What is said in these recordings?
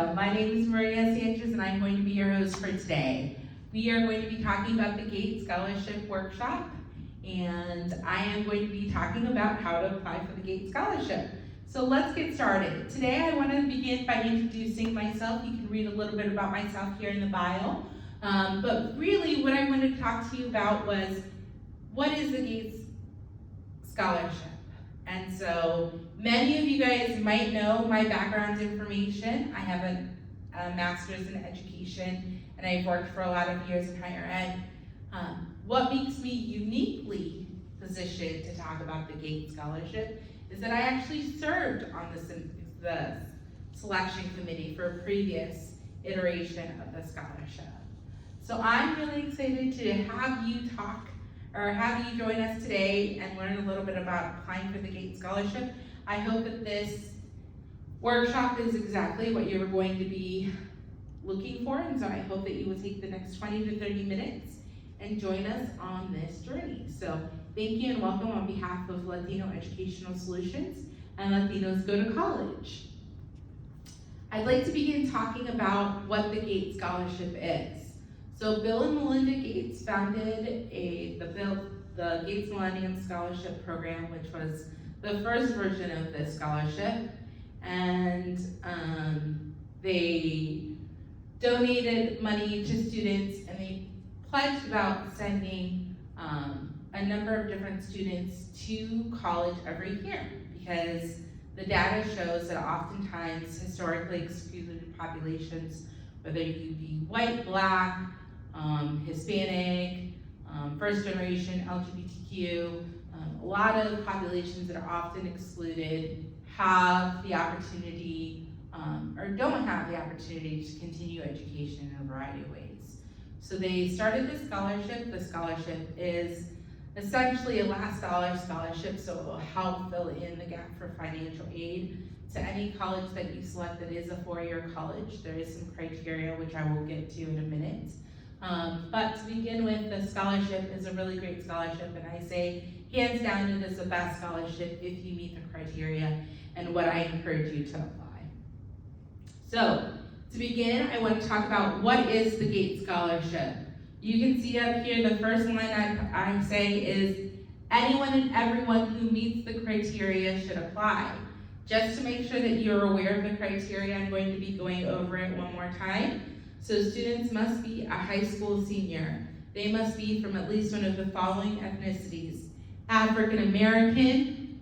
welcome. My name is Maria Sanchez and I'm going to be your host for today. We are going to be talking about the GATE Scholarship Workshop, and I am going to be talking about how to apply for the GATE Scholarship. So let's get started. Today I want to begin by introducing myself. You can read a little bit about myself here in the bio. But really what I wanted to talk to you about was, what is the GATE Scholarship? And so many of you guys might know my background information. I have a master's in education and I've worked for a lot of years in higher ed. What makes me uniquely positioned to talk about the GATE Scholarship is that I actually served on the selection committee for a previous iteration of the scholarship. So I'm really excited to have you join us today and learn a little bit about applying for the GATE Scholarship. I hope that this workshop is exactly what you're going to be looking for, and so I hope that you will take the next 20 to 30 minutes and join us on this journey. So thank you and welcome on behalf of Latino Educational Solutions and Latinos Go to College. I'd like to begin talking about what the GATE Scholarship is. So Bill and Melinda Gates founded the Gates Millennium Scholarship Program, which was the first version of this scholarship, and they donated money to students, and they pledged about sending a number of different students to college every year, because the data shows that oftentimes historically excluded populations, whether you be white, black, Hispanic, first generation, LGBTQ, a lot of populations that are often excluded have the opportunity or don't have the opportunity to continue education in a variety of ways. So they started this scholarship. The scholarship is essentially a last dollar scholarship, so it will help fill in the gap for financial aid to any college that you select that is a four-year college. There is some criteria which I will get to in a minute. But to begin with, the scholarship is a really great scholarship, and I say hands down it is the best scholarship if you meet the criteria and what I encourage you to apply. So to begin, I want to talk about what is the GATE Scholarship. You can see up here the first line I'm saying is anyone and everyone who meets the criteria should apply. Just to make sure that you're aware of the criteria, I'm going to be going over it one more time. So students must be a high school senior. They must be from at least one of the following ethnicities: African American,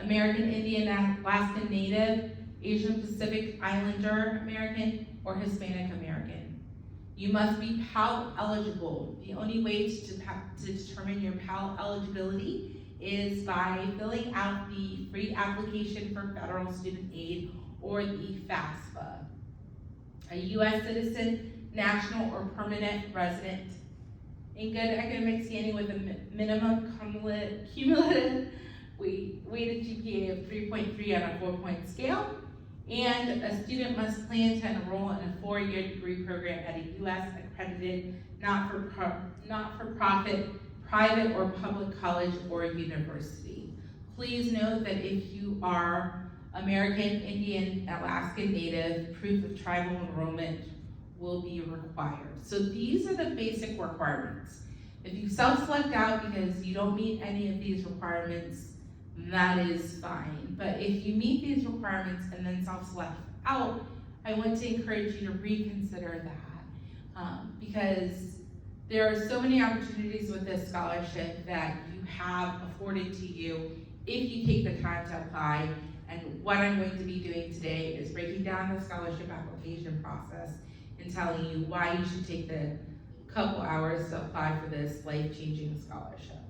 American Indian, Alaskan Native, Asian Pacific Islander American, or Hispanic American. You must be Pell eligible. The only way to determine your Pell eligibility is by filling out the free application for federal student aid, or the FAFSA. A U.S. citizen, national or permanent resident, in good academic standing with a minimum cumulative weighted GPA of 3.3 on a 4-point scale, and a student must plan to enroll in a 4-year degree program at a U.S. accredited not-for-profit private or public college or university. Please note that if you are American Indian, Alaskan Native, proof of tribal enrollment will be required. So these are the basic requirements. If you self-select out because you don't meet any of these requirements, that is fine. But if you meet these requirements and then self-select out, I want to encourage you to reconsider that, because there are so many opportunities with this scholarship that you have afforded to you if you take the time to apply. And what I'm going to be doing today is breaking down the scholarship application process and telling you why you should take the couple hours to apply for this life-changing scholarship.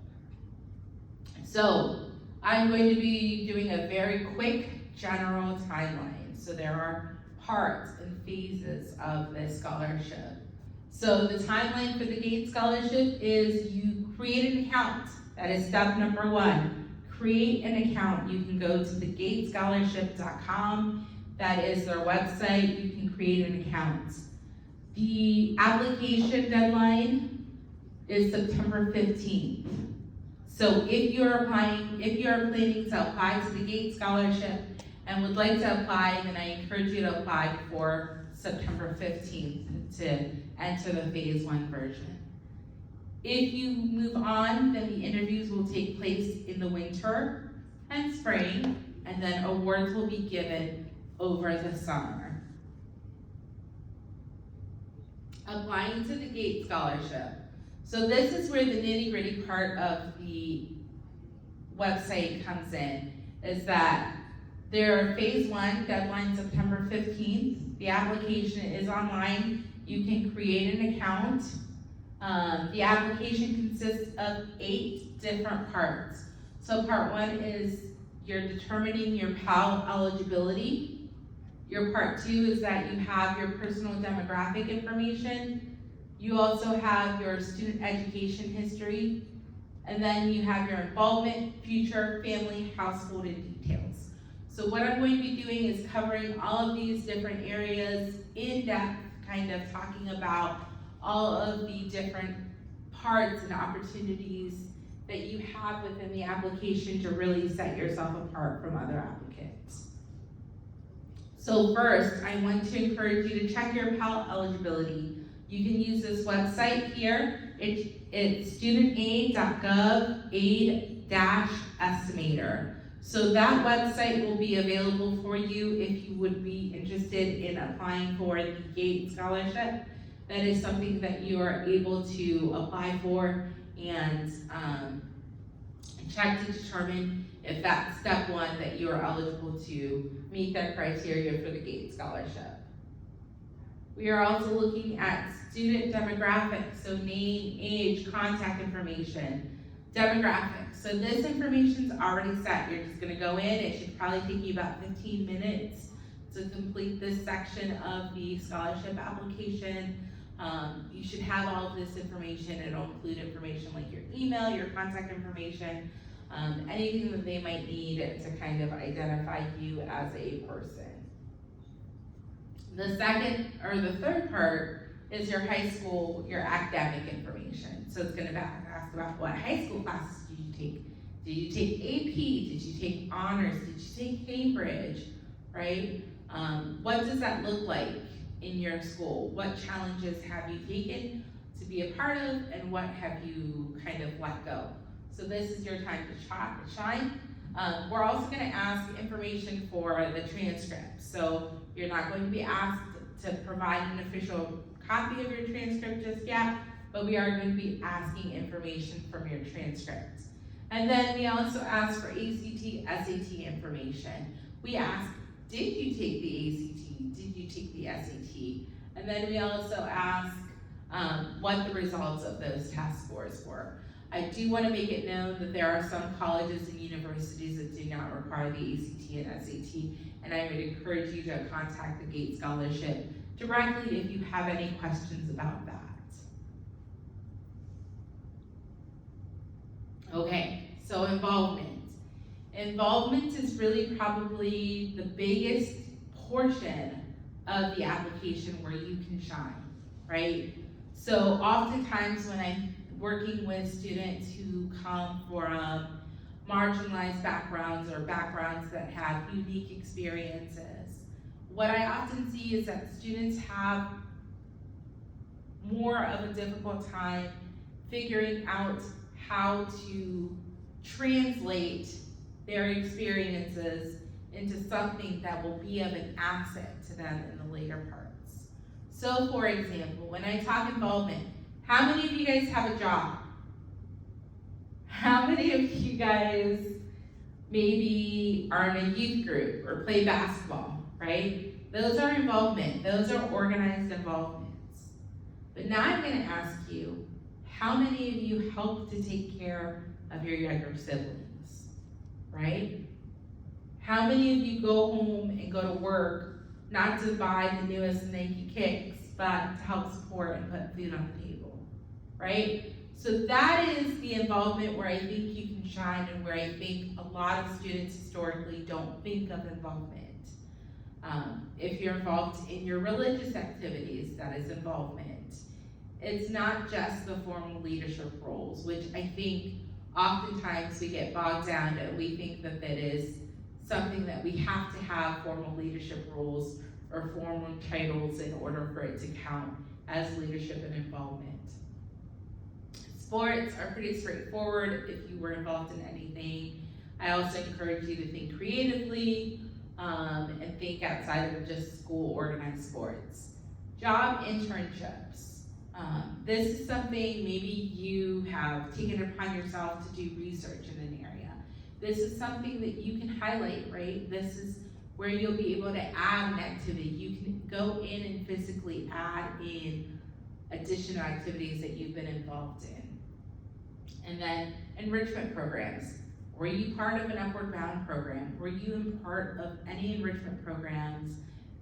So I'm going to be doing a very quick general timeline. So there are parts and phases of this scholarship. So the timeline for the GATE Scholarship is you create an account. That is step number 1. Create an account. You can go to thegatescholarship.com. That is their website. You can create an account. The application deadline is September 15th. So if you are planning to apply to the GATE Scholarship and would like to apply, then I encourage you to apply before September 15th to enter the phase 1 version. If you move on, then the interviews will take place in the winter and spring, and then awards will be given over the summer. Applying to the GATE Scholarship. So this is where the nitty-gritty part of the website comes in, is that there are phase 1 deadline September 15th. The application is online. You can create an account. The application consists of 8 different parts. So part 1 is you're determining your Pell eligibility. Your part 2 is that you have your personal demographic information. You also have your student education history. And then you have your involvement, future, family, household, and details. So what I'm going to be doing is covering all of these different areas in depth, kind of talking about all of the different parts and opportunities that you have within the application to really set yourself apart from other applicants. So first, I want to encourage you to check your Pell eligibility. You can use this website here. It's studentaid.gov aid-estimator. So that website will be available for you if you would be interested in applying for the GATE Scholarship. That is something that you are able to apply for and check to determine if that's step 1, that you are eligible to meet that criteria for the GATE Scholarship. We are also looking at student demographics, so name, age, contact information, demographics. So this information's already set. You're just gonna go in. It should probably take you about 15 minutes to complete this section of the scholarship application. You should have all of this information. It'll include information like your email, your contact information, anything that they might need to kind of identify you as a person. The second or the third part is your high school, your academic information. So it's gonna ask about what high school classes did you take? Did you take AP? Did you take honors? Did you take Cambridge, right? What does that look like in your school? What challenges have you taken to be a part of, and what have you kind of let go? So this is your time to shine. We're also gonna ask information for the transcript. So you're not going to be asked to provide an official copy of your transcript just yet, but we are going to be asking information from your transcripts. And then we also ask for ACT, SAT information. We ask, did you take the ACT? Did you take the SAT? And then we also ask what the results of those test scores were. I do want to make it known that there are some colleges and universities that do not require the ACT and SAT, and I would encourage you to contact the GATE Scholarship directly if you have any questions about that. Okay, so involvement. Involvement is really probably the biggest portion of the application where you can shine, right? So oftentimes when I'm working with students who come from marginalized backgrounds or backgrounds that have unique experiences, what I often see is that students have more of a difficult time figuring out how to translate their experiences into something that will be of an asset to them in the later parts. So for example, when I talk involvement, how many of you guys have a job? How many of you guys maybe are in a youth group or play basketball, right? Those are involvement. Those are organized involvements. But now I'm going to ask you, how many of you help to take care of your younger siblings, right? How many of you go home and go to work not to buy the newest Nike kicks, but to help support and put food on the table, right? So that is the involvement where I think you can shine and where I think a lot of students historically don't think of involvement. If you're involved in your religious activities, that is involvement. It's not just the formal leadership roles, which I think oftentimes we get bogged down and we think that that is something that we have to have formal leadership roles or formal titles in order for it to count as leadership and involvement. Sports are pretty straightforward if you were involved in anything. I also encourage you to think creatively and think outside of just school organized sports. Job internships. This is something maybe you have taken it upon yourself to do research in an area. This is something that you can highlight, right? This is where you'll be able to add an activity. You can go in and physically add in additional activities that you've been involved in. And then enrichment programs. Were you part of an Upward Bound program? Were you part of any enrichment programs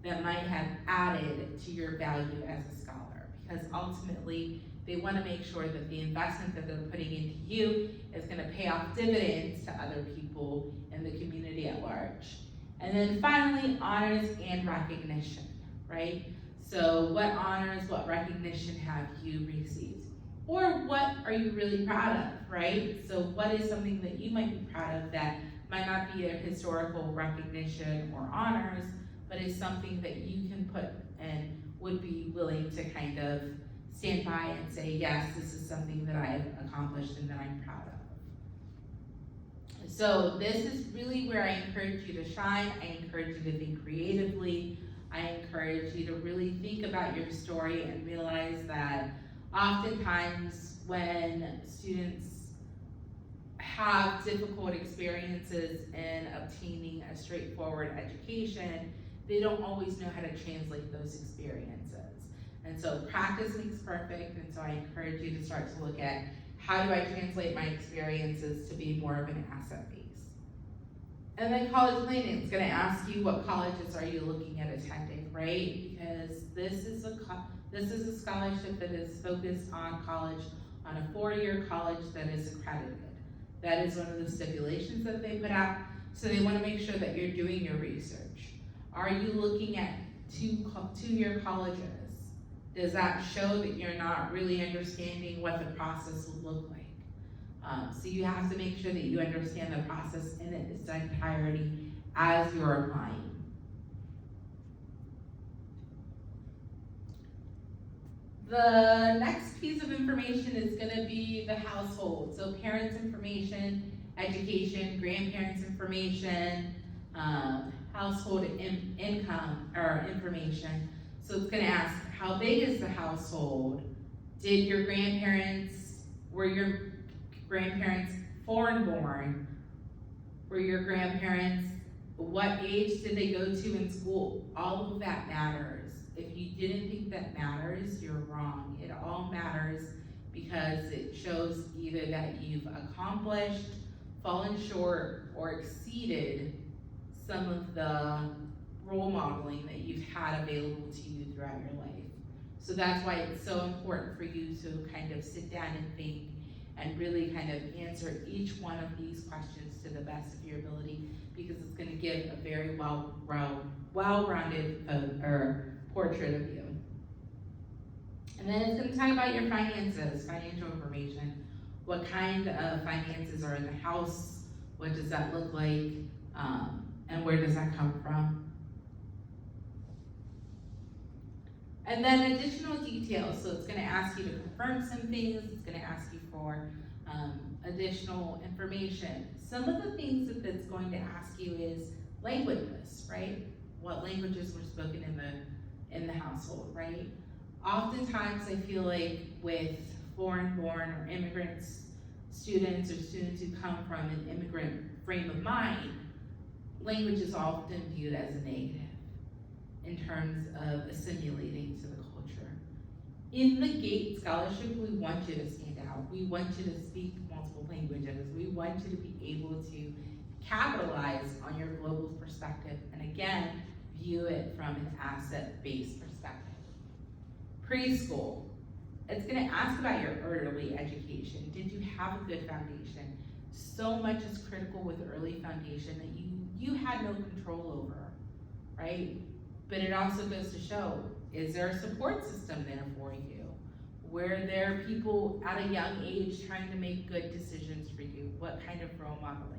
that might have added to your value as a scholar? Because ultimately, they want to make sure that the investment that they're putting into you is going to pay off dividends to other people in the community at large. And then finally, honors and recognition, right? So what honors, what recognition have you received? Or what are you really proud of, right? So what is something that you might be proud of that might not be a historical recognition or honors, but is something that you can put and would be willing to kind of stand by and say, yes, this is something that I've accomplished and that I'm proud of. So this is really where I encourage you to shine. I encourage you to think creatively. I encourage you to really think about your story and realize that oftentimes when students have difficult experiences in obtaining a straightforward education, they don't always know how to translate those experiences. And so practice makes perfect, and so I encourage you to start to look at how do I translate my experiences to be more of an asset base. And then college planning, it's gonna ask you what colleges are you looking at attending, right? Because this is a scholarship that is focused on college, on a 4-year college that is accredited. That is one of the stipulations that they put out, so they wanna make sure that you're doing your research. Are you looking at two-year colleges? Does that show that you're not really understanding what the process would look like? So you have to make sure that you understand the process in its entirety as you're applying. The next piece of information is going to be the household. So parents' information, education, grandparents' information, household income or information. So it's going to ask, how big is the household? Were your grandparents foreign born? Were your grandparents, what age did they go to in school? All of that matters. If you didn't think that matters, you're wrong. It all matters because it shows either that you've accomplished, fallen short, or exceeded some of the role modeling that you've had available to you throughout your life. So that's why it's so important for you to kind of sit down and think and really kind of answer each one of these questions to the best of your ability, because it's going to give a very well-rounded portrait of you. And then it's going to talk about your finances, financial information. What kind of finances are in the house? What does that look like? And where does that come from? And then additional details. So it's going to ask you to confirm some things. It's going to ask you for additional information. Some of the things that it's going to ask you is languages, right? What languages were spoken in the household, right? Oftentimes I feel like with foreign-born or immigrants, students or students who come from an immigrant frame of mind, language is often viewed as a negative in terms of assimilating to the culture. In the GATE scholarship, we want you to stand out. We want you to speak multiple languages. We want you to be able to capitalize on your global perspective, and again, view it from an asset-based perspective. Preschool, it's gonna ask about your early education. Did you have a good foundation? So much is critical with early foundation that you had no control over, right? But it also goes to show, is there a support system there for you? Were there people at a young age trying to make good decisions for you? What kind of role modeling?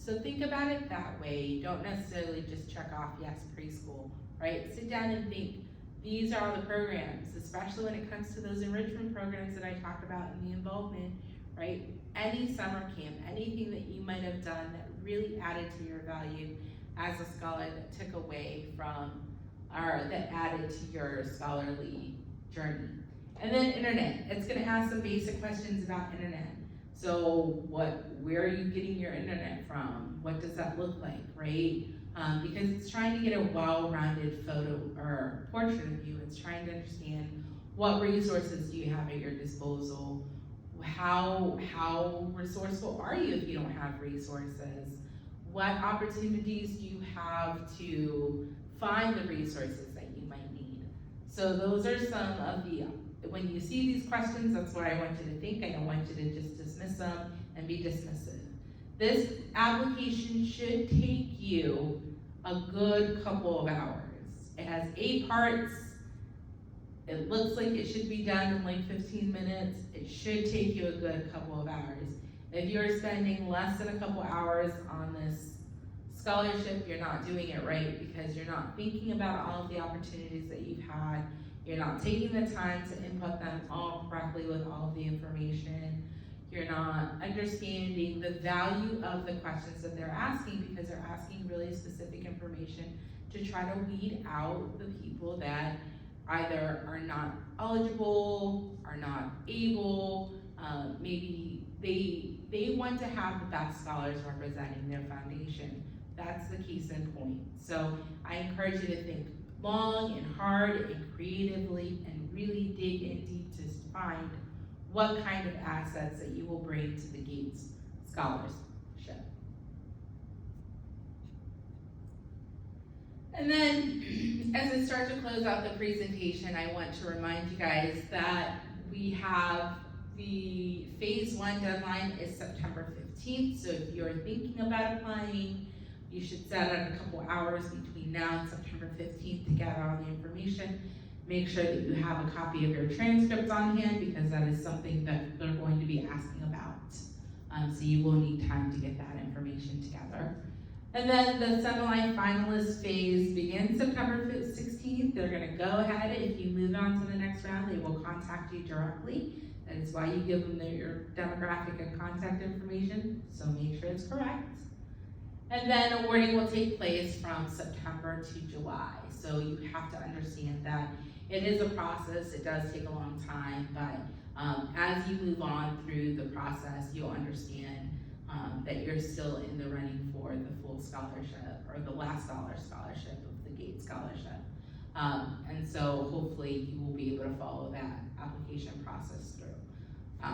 So think about it that way. Don't necessarily just check off yes, preschool, right? Sit down and think, these are all the programs, especially when it comes to those enrichment programs that I talked about in the involvement, right? Any summer camp, anything that you might have done that really added to your value as a scholar, that took away from, or that added to your scholarly journey. And then internet, it's gonna ask some basic questions about internet. So where are you getting your internet from? What does that look like, right? Because it's trying to get a well-rounded photo or portrait of you. It's trying to understand what resources do you have at your disposal. How resourceful are you if you don't have resources? What opportunities do you have to find the resources that you might need? So those are some of the, when you see these questions, that's what I want you to think. I don't want you to just dismiss them and be dismissive. This application should take you a good couple of hours. It has 8 parts. It looks like it should be done in like 15 minutes. It should take you a good couple of hours. If you're spending less than a couple hours on this scholarship, you're not doing it right, because you're not thinking about all of the opportunities that you've had. You're not taking the time to input them all correctly with all of the information. You're not understanding the value of the questions that they're asking, because they're asking really specific information to try to weed out the people that either are not eligible, are not able, maybe they want to have the best scholars representing their foundation. That's the case in point. So I encourage you to think long and hard and creatively and really dig in deep to find what kind of assets that you will bring to the Gates Scholarship. And then, as I start to close out the presentation, I want to remind you guys that we have the phase 1 deadline is September 15th. So if you're thinking about applying, you should set out a couple hours between now and September 15th to gather all the information. Make sure that you have a copy of your transcripts on hand, because that is something that they're going to be asking about. So you will need time to get that information together. And then the semi finalist phase begins September 16th. They're gonna go ahead, if you move on to the next round, they will contact you directly. That is why you give them your demographic and contact information, so make sure it's correct. And then awarding will take place from September to July. So you have to understand that it is a process, it does take a long time, but as you move on through the process, you'll understand that you're still in the running for the full scholarship, or the last dollar scholarship of the Gates Scholarship. And so hopefully you will be able to follow that application process through.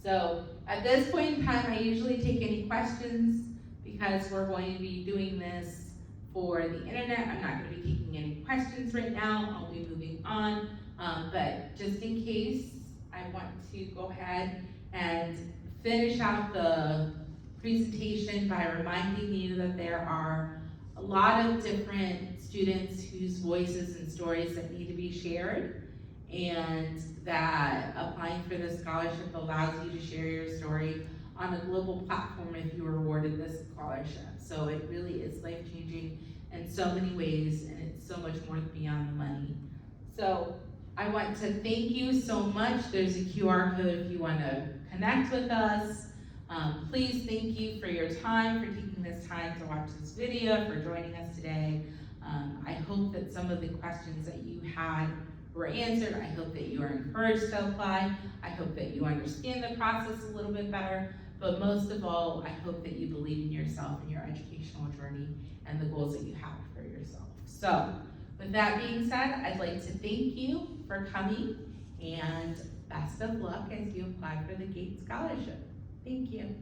So at this point in time, I usually take any questions, because we're going to be doing this for the internet. I'm not going to be taking any questions right now. I'll be moving on. But just in case, I want to go ahead and finish out the presentation by reminding you that there are a lot of different students whose voices and stories that need to be shared, and that applying for this scholarship allows you to share your story on a global platform if you were awarded this scholarship. So it really is life-changing in so many ways, and it's so much more beyond the money. So I want to thank you so much. There's a QR code if you want to connect with us. Please, thank you for your time, for taking this time to watch this video, for joining us today. I hope that some of the questions that you had were answered. I hope that you are encouraged to apply. I hope that you understand the process a little bit better. But most of all, I hope that you believe in yourself and your educational journey and the goals that you have for yourself. So with that being said, I'd like to thank you for coming, and best of luck as you apply for the Gates Scholarship. Thank you.